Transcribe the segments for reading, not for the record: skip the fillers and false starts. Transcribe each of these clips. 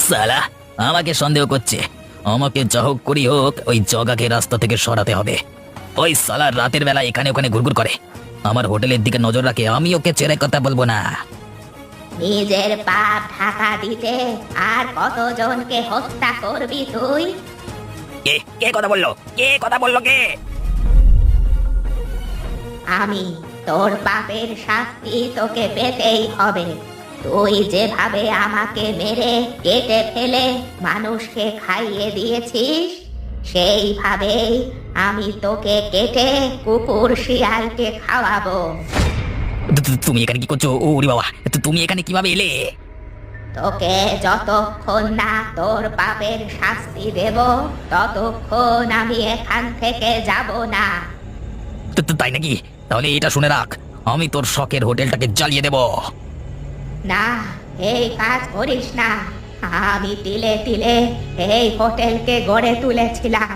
সালা আমাকে সন্দেহ করছে। আমাকে যা হোক করি হোক ওই জগাকে রাস্তা থেকে সরাতে হবে। ওই সালা রাতের বেলা এখানে ওখানে ঘুরঘুর করে, আমার হোটেলের দিকে নজর রাখে, আমি ওকে ছেড়ে কথা বলবো না। নিজের পাপ ঢাকা দিতে আর কতজনকে হত্যা করবি তুই? কে কে কথা বললো? কে কথা বললো? কে? আমি। তোর পাপের শাস্তি তোকে পেতেই হবে। তুই যেভাবে আমাকে মেরে কেটে ফেলে মানুষকে খাইয়ে দিয়েছিস, সেইভাবেই আমি তোকে কেটে কুকুর শিয়ালকে খাওয়াবো। তুমি এখানে কি করছো? ওরে বাবা, তুমি এখানে কিভাবে এলে? তোকে যতক্ষণ না তোর পাপের শাস্তি দেব, ততক্ষণ আমি এখান থেকে যাব না। তাই নাকি? তাহলে এটা শুনে রাখ, আমি তোর শখের হোটেলটাকে জ্বালিয়ে দেব। না, এই কাজ করিস না। আমি তিলে তিলে এই হোটেলকে গড়ে তুলেছিলাম।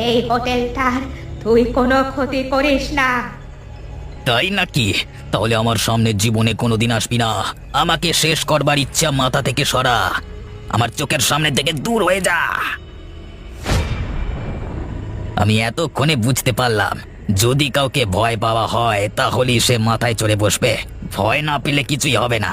এই হোটেলটার তুই কোনো ক্ষতি করিস না। তাই নাকি? তাহলে আমার সামনে জীবনে কোনোদিন আসবি না। আমাকে শেষ করবার ইচ্ছা মাথা থেকে সরা, আমার চোখের সামনে থেকে দূর হয়ে যা। আমি এতক্ষণে বুঝতে পারলাম, যদি কাউকে ভয় পাওয়া হয় তাহলেই সে মাথায় চড়ে বসবে, ভয় না পেলে কিছুই হবে না।